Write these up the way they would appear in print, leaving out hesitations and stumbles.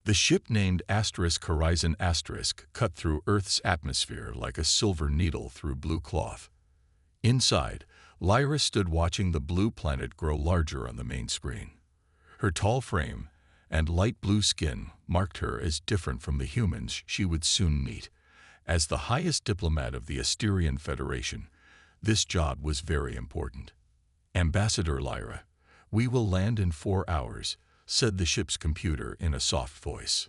The ship named *Horizon* cut through Earth's atmosphere like a silver needle through blue cloth. Inside, Lyra stood watching the blue planet grow larger on the main screen. Her tall frame and light blue skin marked her as different from the humans she would soon meet. As the highest diplomat of the Asterian Federation, this job was very important. "Ambassador Lyra, we will land in 4 hours," said the ship's computer in a soft voice.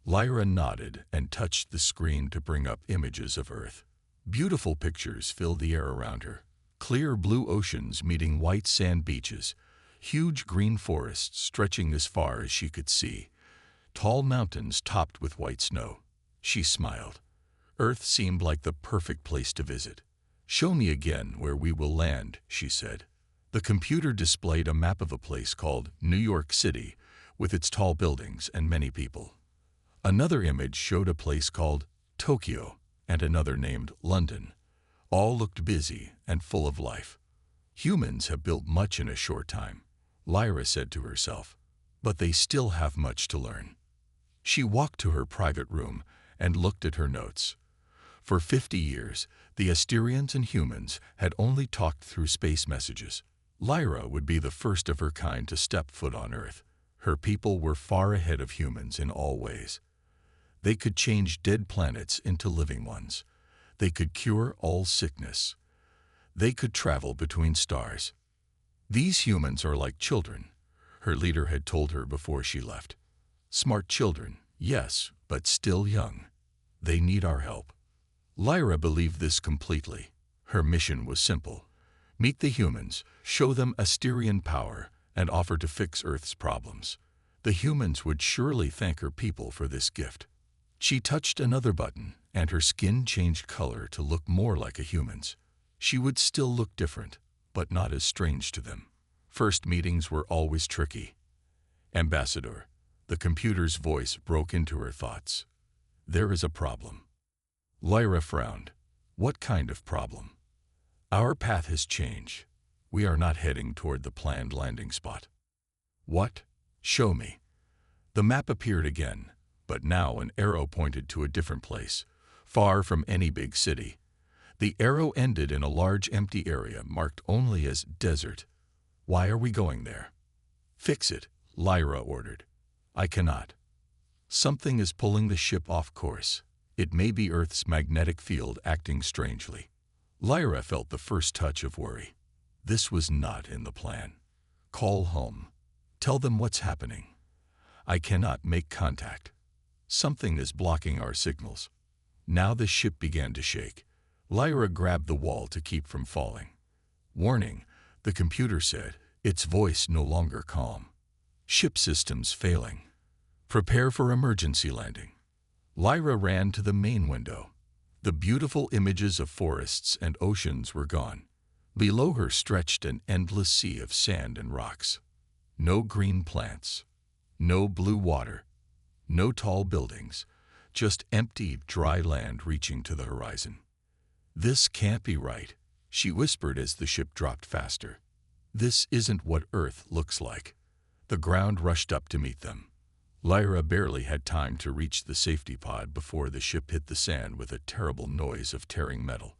Lyra nodded and touched the screen to bring up images of Earth. Beautiful pictures filled the air around her. Clear blue oceans meeting white sand beaches, huge green forests stretching as far as she could see, tall mountains topped with white snow. She smiled. Earth seemed like the perfect place to visit. "Show me again where we will land," she said. The computer displayed a map of a place called New York City, with its tall buildings and many people. Another image showed a place called Tokyo and another named London. All looked busy and full of life. "Humans have built much in a short time," Lyra said to herself, "but they still have much to learn." She walked to her private room and looked at her notes. For 50 years, the Asterians and humans had only talked through space messages. Lyra would be the first of her kind to step foot on Earth. Her people were far ahead of humans in all ways. They could change dead planets into living ones. They could cure all sickness. They could travel between stars. "These humans are like children," her leader had told her before she left. "Smart children, yes, but still young. They need our help." Lyra believed this completely. Her mission was simple: meet the humans, show them Asterian power, and offer to fix Earth's problems. The humans would surely thank her people for this gift. She touched another button, and her skin changed color to look more like a human's. She would still look different, but not as strange to them. First meetings were always tricky. "Ambassador," the computer's voice broke into her thoughts. "There is a problem." Lyra frowned. "What kind of problem?" "Our path has changed. We are not heading toward the planned landing spot." "What? Show me." The map appeared again, but now an arrow pointed to a different place, far from any big city. The arrow ended in a large empty area marked only as desert. "Why are we going there?" "Fix it," Lyra ordered. "I cannot. Something is pulling the ship off course. It may be Earth's magnetic field acting strangely." Lyra felt the first touch of worry. This was not in the plan. "Call home. Tell them what's happening." "I cannot make contact. Something is blocking our signals." Now the ship began to shake. Lyra grabbed the wall to keep from falling. "Warning," the computer said, its voice no longer calm. "Ship systems failing. Prepare for emergency landing." Lyra ran to the main window. The beautiful images of forests and oceans were gone. Below her stretched an endless sea of sand and rocks. No green plants, no blue water, no tall buildings, just empty, dry land reaching to the horizon. "This can't be right," she whispered as the ship dropped faster. "This isn't what Earth looks like." The ground rushed up to meet them. Lyra barely had time to reach the safety pod before the ship hit the sand with a terrible noise of tearing metal.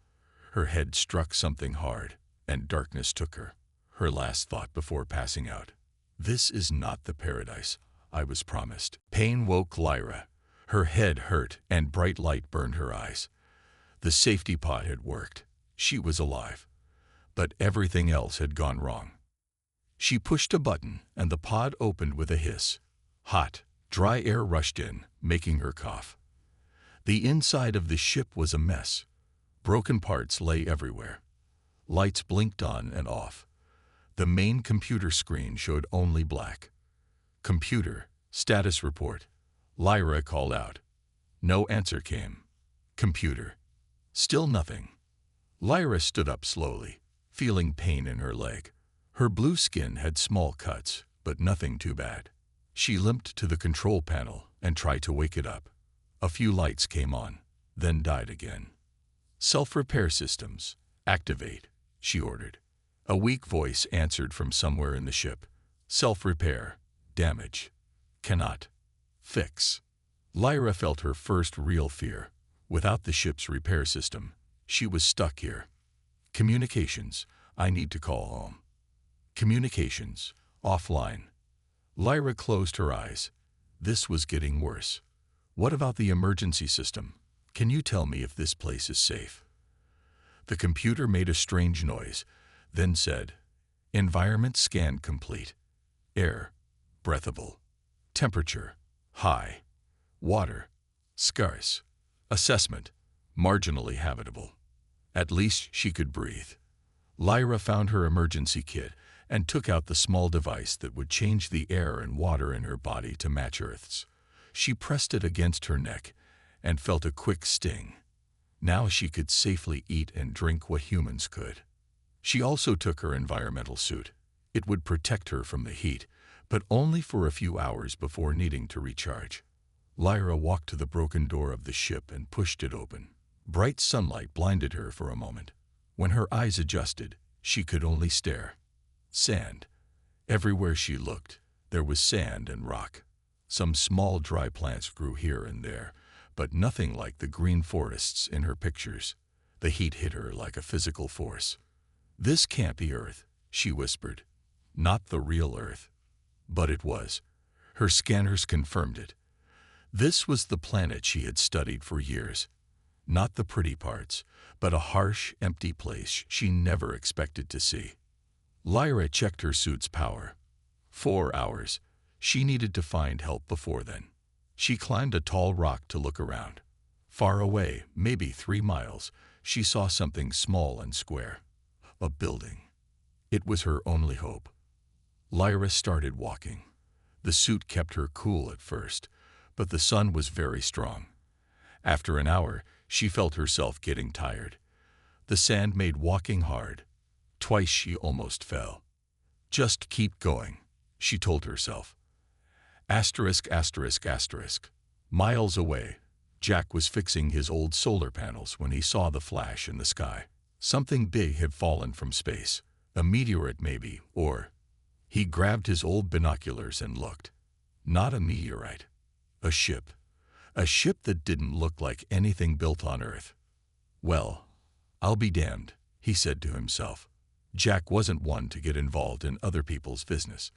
Her head struck something hard, and darkness took her. Her last thought before passing out: "This is not the paradise I was promised." Pain woke Lyra. Her head hurt, and bright light burned her eyes. The safety pod had worked. She was alive. But everything else had gone wrong. She pushed a button, and the pod opened with a hiss. Hot, dry air rushed in, making her cough. The inside of the ship was a mess. Broken parts lay everywhere. Lights blinked on and off. The main computer screen showed only black. "Computer, status report," Lyra called out. No answer came. "Computer." Still nothing. Lyra stood up slowly, feeling pain in her leg. Her blue skin had small cuts, but nothing too bad. She limped to the control panel and tried to wake it up. A few lights came on, then died again. "Self-repair systems, activate," she ordered. A weak voice answered from somewhere in the ship. "Self-repair, damage, cannot, Fix. Lyra felt her first real fear. Without the ship's repair system, she was stuck here. Communications. I need to call home. Communications. Offline. Lyra closed her eyes. This was getting worse. What about the emergency system? Can you tell me if this place is safe? The computer made a strange noise, then said, Environment scan complete. Air, breathable. Temperature, high. Water, scarce. Assessment, marginally habitable. At least she could breathe. Lyra found her emergency kit and took out the small device that would change the air and water in her body to match Earth's. She pressed it against her neck and felt a quick sting. Now she could safely eat and drink what humans could. She also took her environmental suit. It would protect her from the heat, but only for a few hours before needing to recharge. Lyra walked to the broken door of the ship and pushed it open. Bright sunlight blinded her for a moment. When her eyes adjusted, she could only stare. Sand. Everywhere she looked, there was sand and rock. Some small dry plants grew here and there, but nothing like the green forests in her pictures. The heat hit her like a physical force. This can't be Earth, she whispered. Not the real Earth. But it was. Her scanners confirmed it. This was the planet she had studied for years. Not the pretty parts, but a harsh, empty place she never expected to see. Lyra checked her suit's power. 4 hours. She needed to find help before then. She climbed a tall rock to look around. Far away, maybe 3 miles, she saw something small and square. A building. It was her only hope. Lyra started walking. The suit kept her cool at first, but the sun was very strong. After an hour, she felt herself getting tired. The sand made walking hard. Twice she almost fell. Just keep going, she told herself. Asterisk, asterisk, asterisk. Miles away, Jack was fixing his old solar panels when he saw the flash in the sky. Something big had fallen from space. A meteorite maybe, or... He grabbed his old binoculars and looked. Not a meteorite. A ship. A ship that didn't look like anything built on Earth. Well, I'll be damned, he said to himself. Jack wasn't one to get involved in other people's business.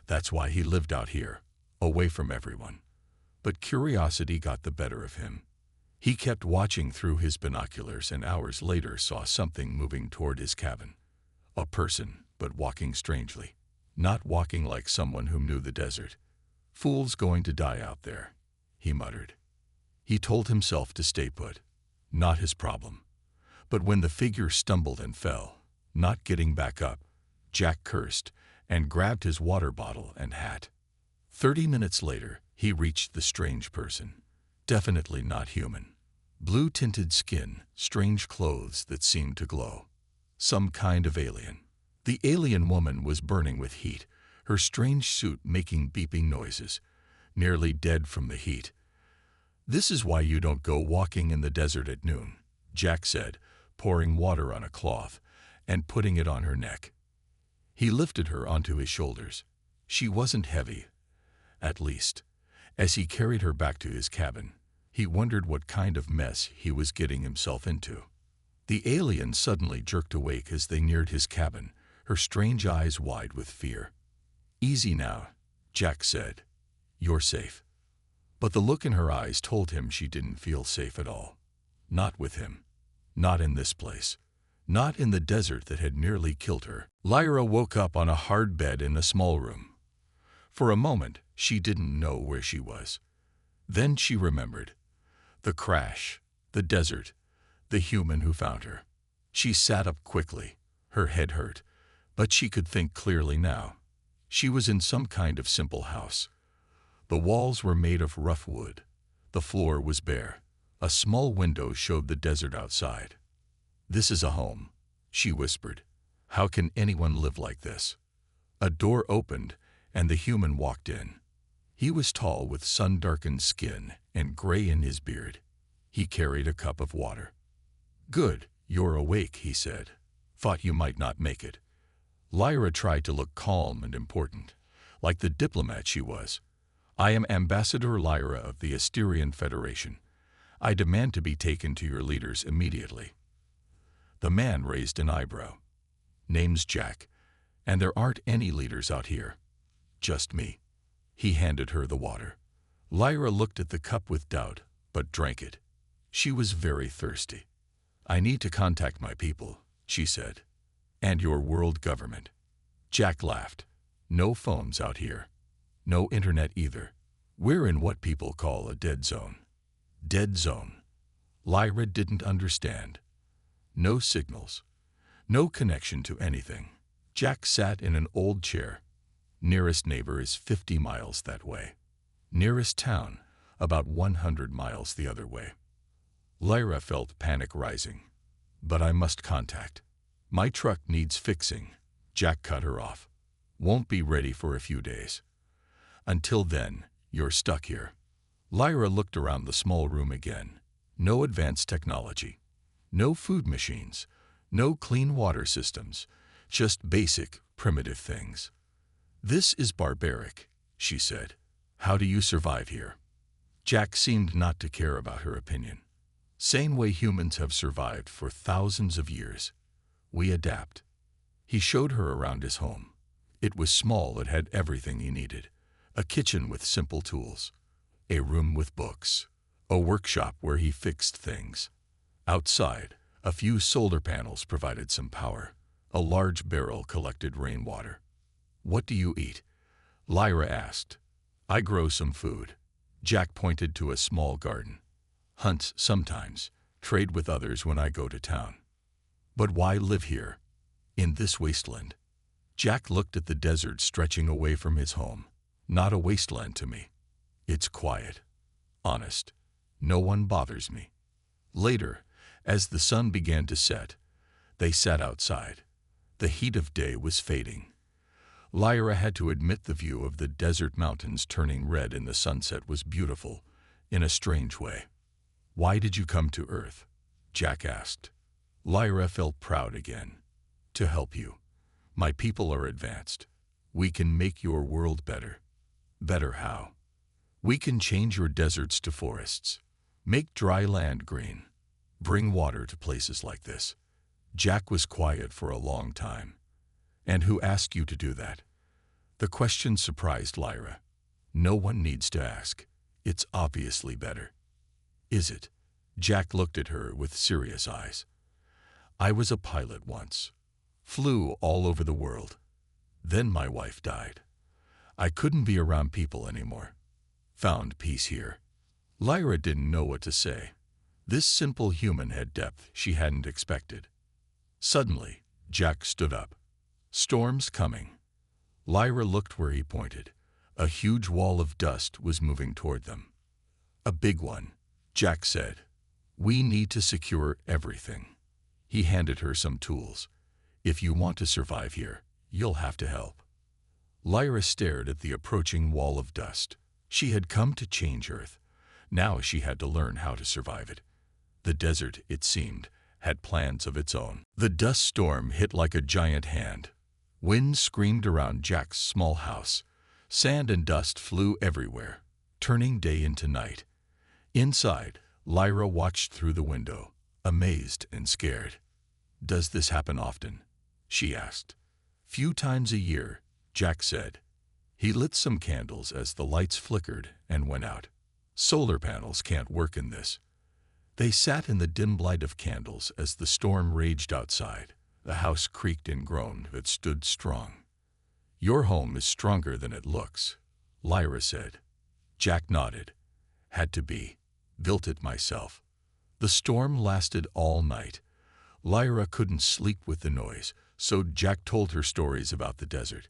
That's why he lived out here, away from everyone. But curiosity got the better of him. He kept watching through his binoculars and hours later saw something moving toward his cabin. A person, but walking strangely. Not walking like someone who knew the desert. Fools going to die out there, he muttered. He told himself to stay put. Not his problem. But when the figure stumbled and fell, not getting back up, Jack cursed and grabbed his water bottle and hat. 30 minutes later, he reached the strange person. Definitely not human. Blue-tinted skin, strange clothes that seemed to glow. Some kind of alien. The alien woman was burning with heat, her strange suit making beeping noises, nearly dead from the heat. This is why you don't go walking in the desert at noon, Jack said, pouring water on a cloth and putting it on her neck. He lifted her onto his shoulders. She wasn't heavy, at least. As he carried her back to his cabin, he wondered what kind of mess he was getting himself into. The alien suddenly jerked awake as they neared his cabin, her strange eyes wide with fear. Easy now, Jack said. You're safe. But the look in her eyes told him she didn't feel safe at all. Not with him. Not in this place. Not in the desert that had nearly killed her. Lyra woke up on a hard bed in a small room. For a moment, she didn't know where she was. Then she remembered. The crash, the desert, the human who found her. She sat up quickly. Her head hurt, but she could think clearly now. She was in some kind of simple house. The walls were made of rough wood. The floor was bare. A small window showed the desert outside. This is a home, she whispered. How can anyone live like this? A door opened, and the human walked in. He was tall with sun-darkened skin and gray in his beard. He carried a cup of water. Good, you're awake, he said. Thought you might not make it. Lyra tried to look calm and important, like the diplomat she was. I am Ambassador Lyra of the Asterian Federation. I demand to be taken to your leaders immediately." The man raised an eyebrow. "Name's Jack, and there aren't any leaders out here. Just me." He handed her the water. Lyra looked at the cup with doubt, but drank it. She was very thirsty. "I need to contact my people," she said. "And your world government." Jack laughed. "No phones out here. No internet either. We're in what people call a dead zone." Dead zone. Lyra didn't understand. No signals. No connection to anything. Jack sat in an old chair. "Nearest neighbor is 50 miles that way. Nearest town, about 100 miles the other way." Lyra felt panic rising. "But I must contact. My truck needs fixing." Jack cut her off. "Won't be ready for a few days. Until then, you're stuck here." Lyra looked around the small room again. No advanced technology. No food machines. No clean water systems. Just basic, primitive things. "This is barbaric," she said. "How do you survive here?" Jack seemed not to care about her opinion. "Same way humans have survived for thousands of years. We adapt." He showed her around his home. It was small, it had everything he needed. A kitchen with simple tools. A room with books. A workshop where he fixed things. Outside, a few solar panels provided some power. A large barrel collected rainwater. "What do you eat?" Lyra asked. "I grow some food." Jack pointed to a small garden. "Hunt sometimes. Trade with others when I go to town." "But why live here? In this wasteland?" Jack looked at the desert stretching away from his home. "Not a wasteland to me. It's quiet. Honest. No one bothers me." Later, as the sun began to set, they sat outside. The heat of day was fading. Lyra had to admit the view of the desert mountains turning red in the sunset was beautiful, in a strange way. "Why did you come to Earth?" Jack asked. Lyra felt proud again. "To help you. My people are advanced. We can make your world better." "Better how?" "We can change your deserts to forests. Make dry land green. Bring water to places like this." Jack was quiet for a long time. "And who asked you to do that?" The question surprised Lyra. "No one needs to ask. It's obviously better." "Is it?" Jack looked at her with serious eyes. "I was a pilot once. Flew all over the world. Then my wife died. I couldn't be around people anymore. Found peace here." Lyra didn't know what to say. This simple human had depth she hadn't expected. Suddenly, Jack stood up. "Storm's coming." Lyra looked where he pointed. A huge wall of dust was moving toward them. "A big one," Jack said. "We need to secure everything." He handed her some tools. "If you want to survive here, you'll have to help." Lyra stared at the approaching wall of dust. She had come to change Earth. Now she had to learn how to survive it. The desert, it seemed, had plans of its own. The dust storm hit like a giant hand. Wind screamed around Jack's small house. Sand and dust flew everywhere, turning day into night. Inside, Lyra watched through the window, amazed and scared. "Does this happen often?" she asked. "Few times a year," Jack said. He lit some candles as the lights flickered and went out. "Solar panels can't work in this." They sat in the dim light of candles as the storm raged outside. The house creaked and groaned but stood strong. "Your home is stronger than it looks," Lyra said. Jack nodded. "Had to be. Built it myself." The storm lasted all night. Lyra couldn't sleep with the noise, so Jack told her stories about the desert.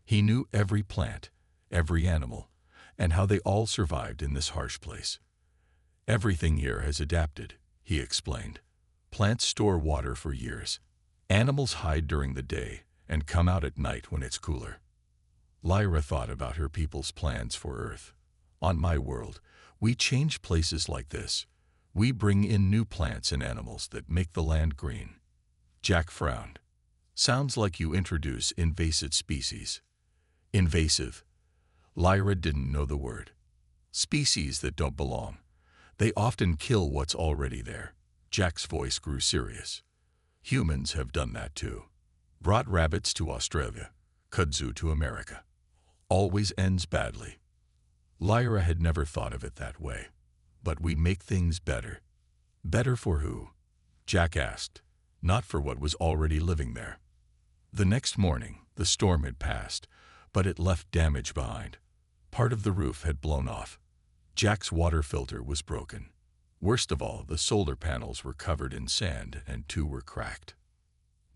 He knew every plant, every animal, and how they all survived in this harsh place. "Everything here has adapted," he explained. "Plants store water for years. Animals hide during the day and come out at night when it's cooler." Lyra thought about her people's plans for Earth. "On my world, we change places like this. We bring in new plants and animals that make the land green." Jack frowned. "Sounds like you introduce invasive species." "Invasive?" Lyra didn't know the word. Species that don't belong. They often kill what's already there. Jack's voice grew serious. Humans have done that too. Brought rabbits to Australia, kudzu to America. Always ends badly. Lyra had never thought of it that way. But we make things better. Better for who? Jack asked. Not for what was already living there. The next morning, the storm had passed, but it left damage behind. Part of the roof had blown off. Jack's water filter was broken. Worst of all, the solar panels were covered in sand and 2 were cracked.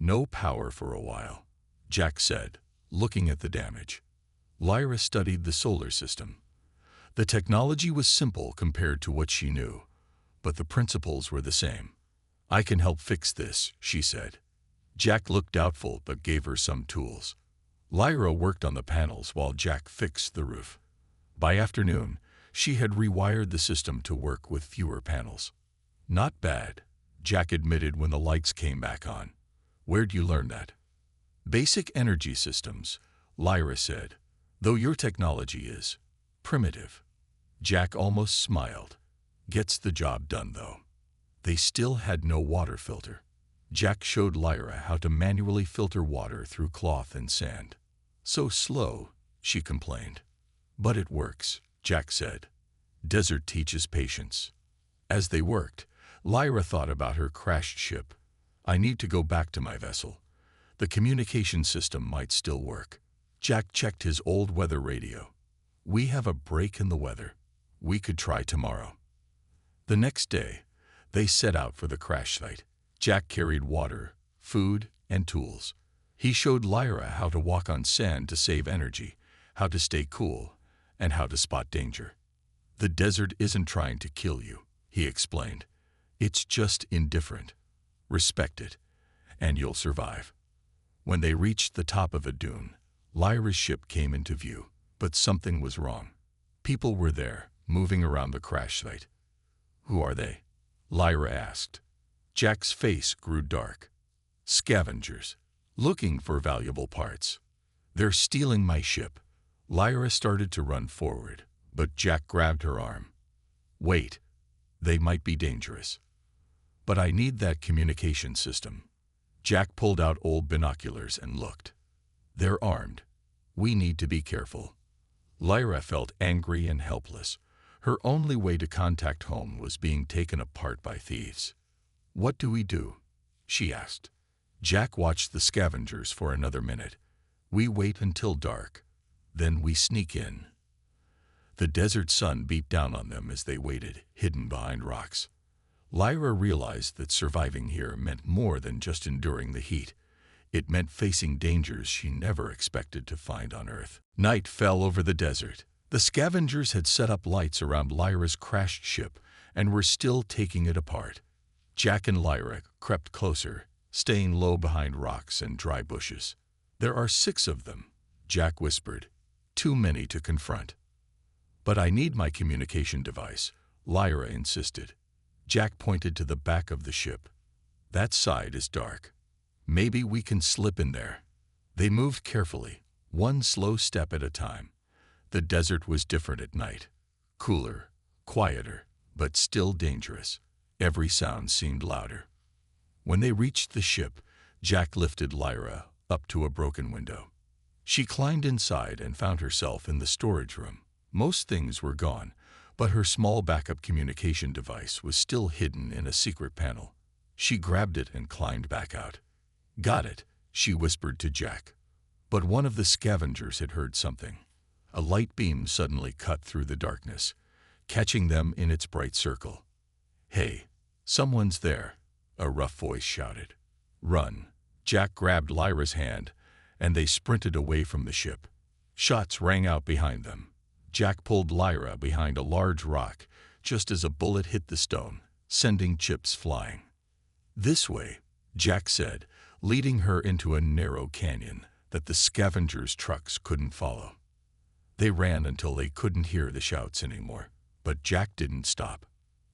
No power for a while, Jack said, looking at the damage. Lyra studied the solar system. The technology was simple compared to what she knew, but the principles were the same. I can help fix this, she said. Jack looked doubtful but gave her some tools. Lyra worked on the panels while Jack fixed the roof. By afternoon, she had rewired the system to work with fewer panels. Not bad, Jack admitted when the lights came back on. Where'd you learn that? Basic energy systems, Lyra said, though your technology is primitive. Jack almost smiled. Gets the job done, though. They still had no water filter. Jack showed Lyra how to manually filter water through cloth and sand. So slow, she complained. But it works, Jack said. Desert teaches patience. As they worked, Lyra thought about her crashed ship. I need to go back to my vessel. The communication system might still work. Jack checked his old weather radio. We have a break in the weather. We could try tomorrow. The next day, they set out for the crash site. Jack carried water, food, and tools. He showed Lyra how to walk on sand to save energy, how to stay cool, and how to spot danger. The desert isn't trying to kill you, he explained. It's just indifferent. Respect it, and you'll survive. When they reached the top of a dune, Lyra's ship came into view, but something was wrong. People were there, moving around the crash site. Who are they? Lyra asked. Jack's face grew dark. Scavengers, looking for valuable parts. They're stealing my ship. Lyra started to run forward, but Jack grabbed her arm. Wait, they might be dangerous. But I need that communication system. Jack pulled out old binoculars and looked. They're armed. We need to be careful. Lyra felt angry and helpless. Her only way to contact home was being taken apart by thieves. What do we do? She asked. Jack watched the scavengers for another minute. We wait until dark. Then we sneak in. The desert sun beat down on them as they waited, hidden behind rocks. Lyra realized that surviving here meant more than just enduring the heat. It meant facing dangers she never expected to find on Earth. Night fell over the desert. The scavengers had set up lights around Lyra's crashed ship and were still taking it apart. Jack and Lyra crept closer, staying low behind rocks and dry bushes. There are 6 of them, Jack whispered. Too many to confront. But I need my communication device, Lyra insisted. Jack pointed to the back of the ship. That side is dark. Maybe we can slip in there. They moved carefully, one slow step at a time. The desert was different at night. Cooler, quieter, but still dangerous. Every sound seemed louder. When they reached the ship, Jack lifted Lyra up to a broken window. She climbed inside and found herself in the storage room. Most things were gone, but her small backup communication device was still hidden in a secret panel. She grabbed it and climbed back out. Got it, she whispered to Jack. But one of the scavengers had heard something. A light beam suddenly cut through the darkness, catching them in its bright circle. Hey, someone's there, a rough voice shouted. Run. Jack grabbed Lyra's hand, and they sprinted away from the ship. Shots rang out behind them. Jack pulled Lyra behind a large rock just as a bullet hit the stone, sending chips flying. This way, Jack said, leading her into a narrow canyon that the scavengers' trucks couldn't follow. They ran until they couldn't hear the shouts anymore, but Jack didn't stop.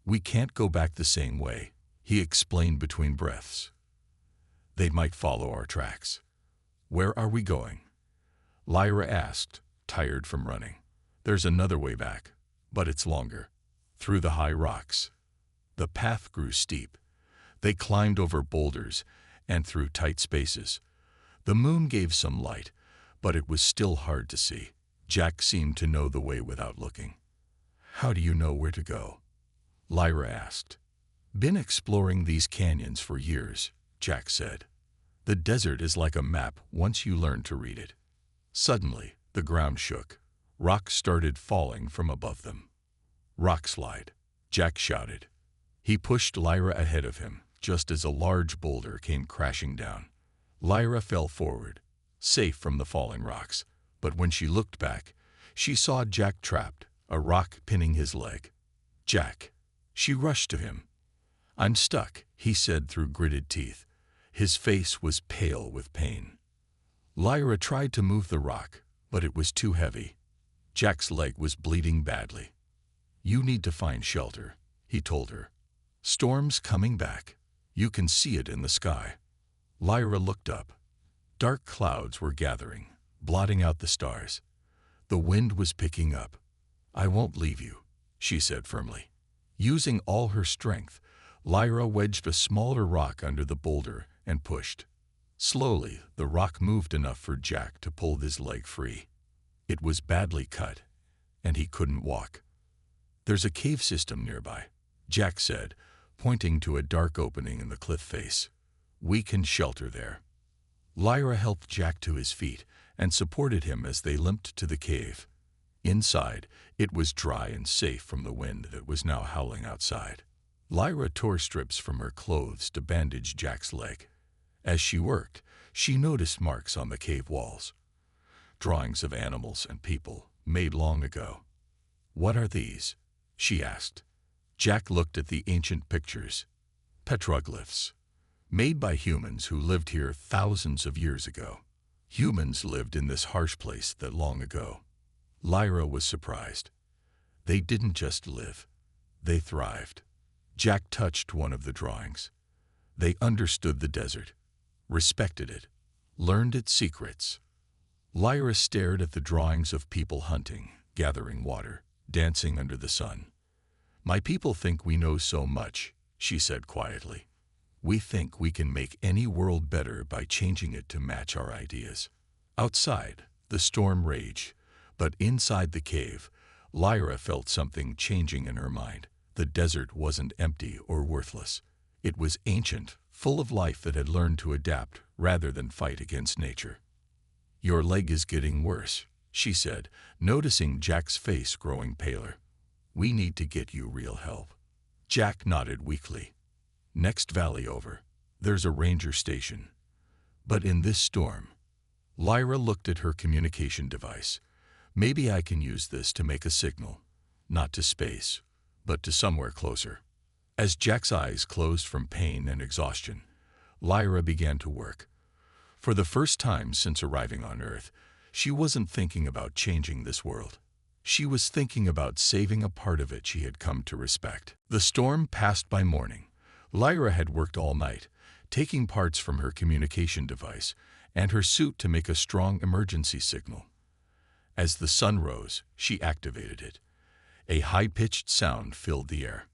We can't go back the same way, he explained between breaths. They might follow our tracks. Where are we going? Lyra asked, tired from running. There's another way back, but it's longer. Through the high rocks. The path grew steep. They climbed over boulders and through tight spaces. The moon gave some light, but it was still hard to see. Jack seemed to know the way without looking. "How do you know where to go?" Lyra asked. "Been exploring these canyons for years," Jack said. "The desert is like a map once you learn to read it." Suddenly, the ground shook. Rocks started falling from above them. "Rock slide," Jack shouted. He pushed Lyra ahead of him, just as a large boulder came crashing down. Lyra fell forward, safe from the falling rocks, but when she looked back, she saw Jack trapped, a rock pinning his leg. "Jack!" She rushed to him. "I'm stuck," he said through gritted teeth. His face was pale with pain. Lyra tried to move the rock, but it was too heavy. Jack's leg was bleeding badly. "You need to find shelter," he told her. "Storm's coming back. You can see it in the sky." Lyra looked up. Dark clouds were gathering, blotting out the stars. The wind was picking up. "I won't leave you," she said firmly. Using all her strength, Lyra wedged a smaller rock under the boulder and pushed. Slowly, the rock moved enough for Jack to pull his leg free. It was badly cut, and he couldn't walk. "There's a cave system nearby," Jack said, pointing to a dark opening in the cliff face. "We can shelter there." Lyra helped Jack to his feet and supported him as they limped to the cave. Inside, it was dry and safe from the wind that was now howling outside. Lyra tore strips from her clothes to bandage Jack's leg. As she worked, she noticed marks on the cave walls. Drawings of animals and people made long ago. "What are these?" she asked. Jack looked at the ancient pictures. "Petroglyphs, made by humans who lived here thousands of years ago. Humans lived in this harsh place that long ago." Lyra was surprised. They didn't just live, they thrived. Jack touched one of the drawings. They understood the desert, respected it, learned its secrets. Lyra stared at the drawings of people hunting, gathering water, dancing under the sun. "My people think we know so much," she said quietly. "We think we can make any world better by changing it to match our ideas." Outside, the storm raged, but inside the cave, Lyra felt something changing in her mind. The desert wasn't empty or worthless. It was ancient, full of life that had learned to adapt rather than fight against nature. "Your leg is getting worse," she said, noticing Jack's face growing paler. "We need to get you real help." Jack nodded weakly. "Next valley over, there's a ranger station. But in this storm..." Lyra looked at her communication device. "Maybe I can use this to make a signal, not to space, but to somewhere closer." As Jack's eyes closed from pain and exhaustion, Lyra began to work. For the first time since arriving on Earth, she wasn't thinking about changing this world. She was thinking about saving a part of it she had come to respect. The storm passed by morning. Lyra had worked all night, taking parts from her communication device and her suit to make a strong emergency signal. As the sun rose, she activated it. A high-pitched sound filled the air.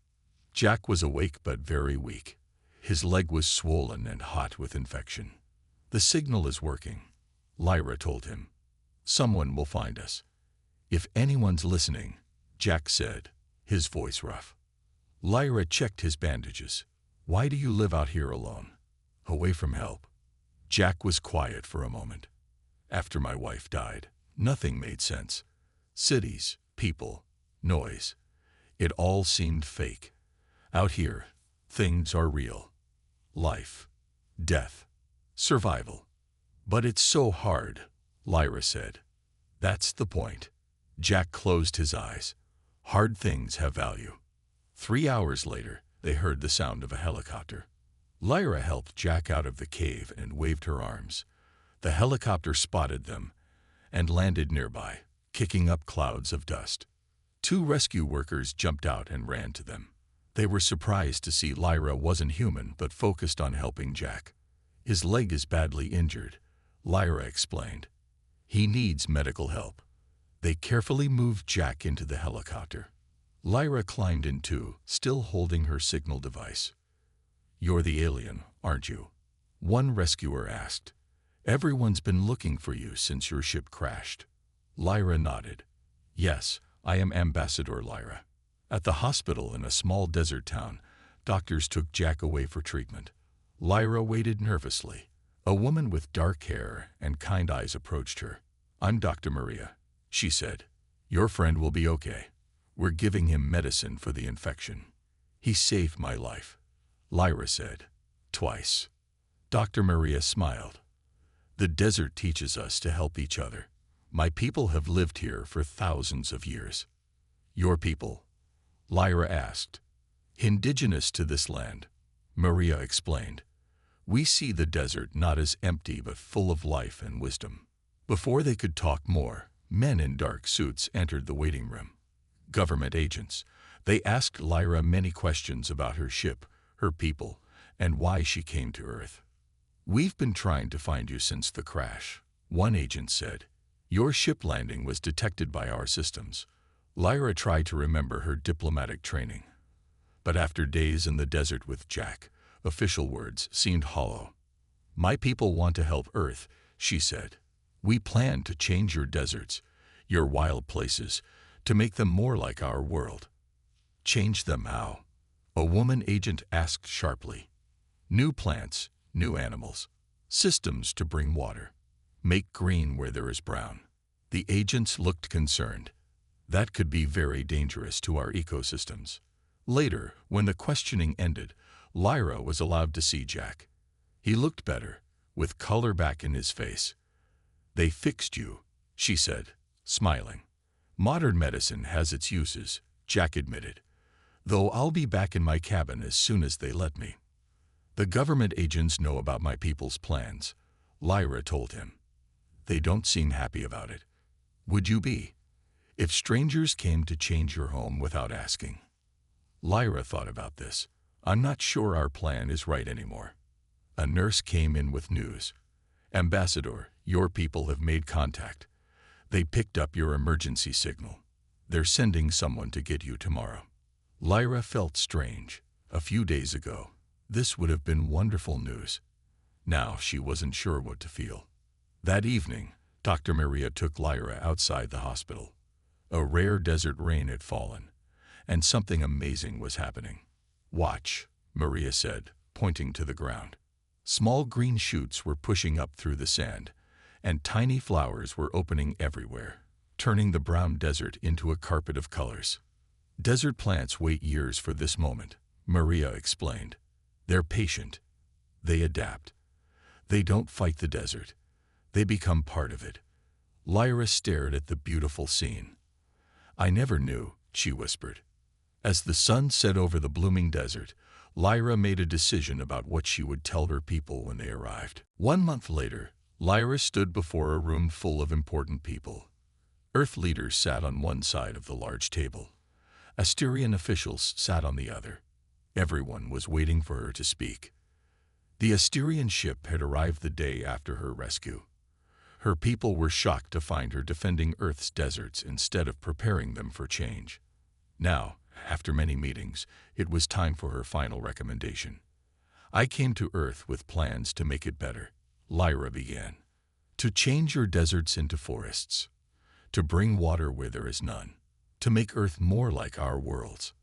Jack was awake but very weak. His leg was swollen and hot with infection. "The signal is working," Lyra told him. "Someone will find us." "If anyone's listening," Jack said, his voice rough. Lyra checked his bandages. "Why do you live out here alone, away from help?" Jack was quiet for a moment. "After my wife died, nothing made sense. Cities, people, noise. It all seemed fake. Out here, things are real. Life, death, survival. But it's so hard," Lyra said. "That's the point." Jack closed his eyes. "Hard things have value." 3 hours later, they heard the sound of a helicopter. Lyra helped Jack out of the cave and waved her arms. The helicopter spotted them and landed nearby, kicking up clouds of dust. 2 rescue workers jumped out and ran to them. They were surprised to see Lyra wasn't human but focused on helping Jack. "His leg is badly injured," Lyra explained. "He needs medical help." They carefully moved Jack into the helicopter. Lyra climbed in too, still holding her signal device. "You're the alien, aren't you?" one rescuer asked. "Everyone's been looking for you since your ship crashed." Lyra nodded. "Yes, I am Ambassador Lyra." At the hospital in a small desert town, doctors took Jack away for treatment. Lyra waited nervously. A woman with dark hair and kind eyes approached her. "I'm Dr. Maria," she said. "Your friend will be okay. We're giving him medicine for the infection." "He saved my life," Lyra said. "Twice." Dr. Maria smiled. "The desert teaches us to help each other. My people have lived here for thousands of years." "Your people?" Lyra asked. "Indigenous to this land," Maria explained. "We see the desert not as empty but full of life and wisdom." Before they could talk more, men in dark suits entered the waiting room. Government agents. They asked Lyra many questions about her ship, her people, and why she came to Earth. "We've been trying to find you since the crash," one agent said. "Your ship landing was detected by our systems." Lyra tried to remember her diplomatic training. But after days in the desert with Jack, official words seemed hollow. "My people want to help Earth," she said. "We plan to change your deserts, your wild places, to make them more like our world." "Change them how?" a woman agent asked sharply. "New plants, new animals, systems to bring water. Make green where there is brown." The agents looked concerned. "That could be very dangerous to our ecosystems." Later, when the questioning ended, Lyra was allowed to see Jack. He looked better, with color back in his face. "They fixed you," she said, smiling. "Modern medicine has its uses," Jack admitted, "though I'll be back in my cabin as soon as they let me." "The government agents know about my people's plans," Lyra told him. "They don't seem happy about it. Would you be, if strangers came to change your home without asking?" Lyra thought about this. "I'm not sure our plan is right anymore." A nurse came in with news. "Ambassador, your people have made contact. They picked up your emergency signal. They're sending someone to get you tomorrow." Lyra felt strange. A few days ago, this would have been wonderful news. Now she wasn't sure what to feel. That evening, Dr. Maria took Lyra outside the hospital. A rare desert rain had fallen, and something amazing was happening. "Watch," Maria said, pointing to the ground. Small green shoots were pushing up through the sand, and tiny flowers were opening everywhere, turning the brown desert into a carpet of colors. "Desert plants wait years for this moment," Maria explained. "They're patient. They adapt. They don't fight the desert. They become part of it." Lyra stared at the beautiful scene. "I never knew," she whispered. As the sun set over the blooming desert, Lyra made a decision about what she would tell her people when they arrived. 1 month later, Lyra stood before a room full of important people. Earth leaders sat on one side of the large table. Asterian officials sat on the other. Everyone was waiting for her to speak. The Asterian ship had arrived the day after her rescue. Her people were shocked to find her defending Earth's deserts instead of preparing them for change. Now, after many meetings, it was time for her final recommendation. "I came to Earth with plans to make it better," Lyra began. "To change your deserts into forests. To bring water where there is none. To make Earth more like our worlds."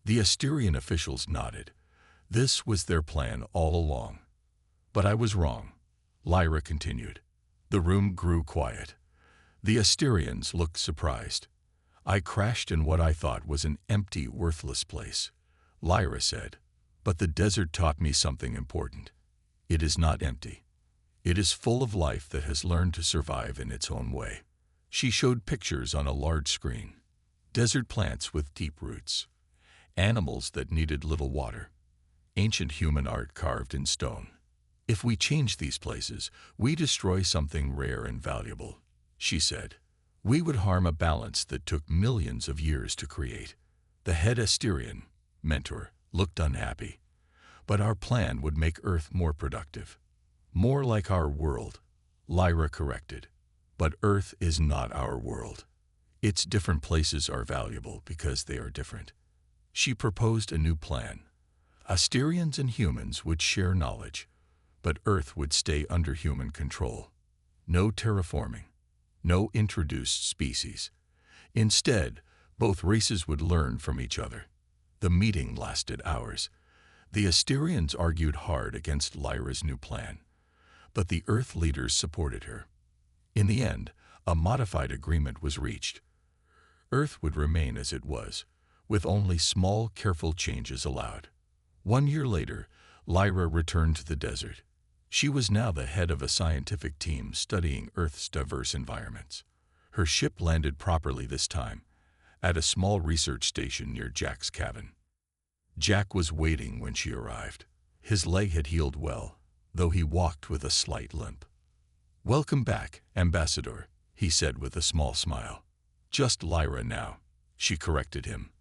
The Asterian officials nodded. This was their plan all along. "But I was wrong," Lyra continued. The room grew quiet. The Asterians looked surprised. "I crashed in what I thought was an empty, worthless place," Lyra said. "But the desert taught me something important. It is not empty. It is full of life that has learned to survive in its own way." She showed pictures on a large screen. Desert plants with deep roots. Animals that needed little water. Ancient human art carved in stone. "If we change these places, we destroy something rare and valuable," she said. "We would harm a balance that took millions of years to create." The head Asterian, mentor, looked unhappy. "But our plan would make Earth more productive. More like our world," Lyra corrected. "But Earth is not our world. Its different places are valuable because they are different. She proposed a new plan. Asterians and humans would share knowledge, but Earth would stay under human control. No terraforming, no introduced species. Instead, both races would learn from each other. The meeting lasted hours. The Asterians argued hard against Lyra's new plan, but the Earth leaders supported her. In the end, a modified agreement was reached. Earth would remain as it was, with only small, careful changes allowed. 1 year later, Lyra returned to the desert. She was now the head of a scientific team studying Earth's diverse environments. Her ship landed properly this time, at a small research station near Jack's cabin. Jack was waiting when she arrived. His leg had healed well, though he walked with a slight limp. "Welcome back, Ambassador," he said with a small smile. "Just Lyra now," she corrected him.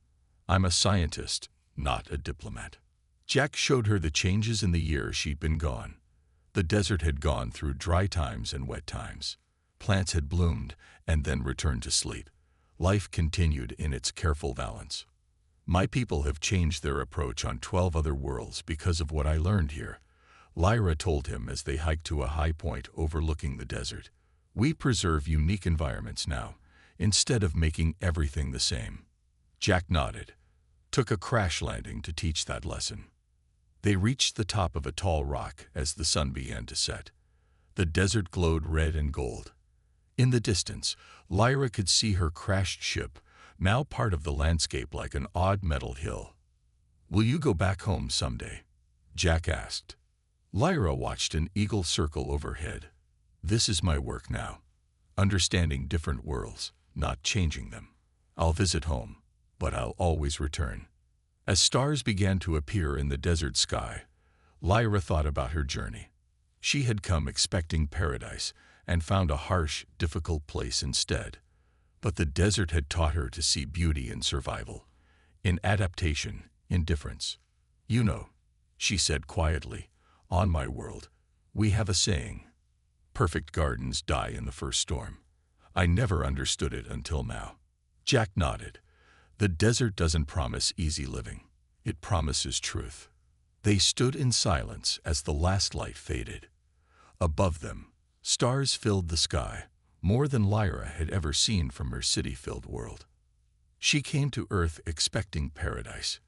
"I'm a scientist, not a diplomat." Jack showed her the changes in the year she'd been gone. The desert had gone through dry times and wet times. Plants had bloomed and then returned to sleep. Life continued in its careful balance. "My people have changed their approach on 12 other worlds because of what I learned here," Lyra told him as they hiked to a high point overlooking the desert. "We preserve unique environments now, instead of making everything the same." Jack nodded. Took a crash landing to teach that lesson. They reached the top of a tall rock as the sun began to set. The desert glowed red and gold. In the distance, Lyra could see her crashed ship, now part of the landscape like an odd metal hill. "Will you go back home someday?" Jack asked. Lyra watched an eagle circle overhead. "This is my work now, understanding different worlds, not changing them. I'll visit home, but I'll always return." As stars began to appear in the desert sky, Lyra thought about her journey. She had come expecting paradise and found a harsh, difficult place instead. But the desert had taught her to see beauty in survival, in adaptation, in difference. "You know," she said quietly, "on my world, we have a saying, 'Perfect gardens die in the first storm.' I never understood it until now." Jack nodded. The desert doesn't promise easy living. It promises truth. They stood in silence as the last light faded. Above them, stars filled the sky, more than Lyra had ever seen from her city-filled world. "She came to Earth expecting paradise,"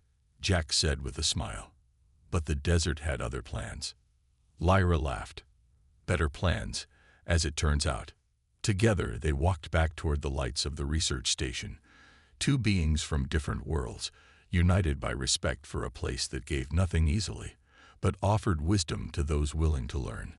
Jack said with a smile. "But the desert had other plans." Lyra laughed. "Better plans, as it turns out." Together, they walked back toward the lights of the research station, two beings from different worlds, united by respect for a place that gave nothing easily, but offered wisdom to those willing to learn.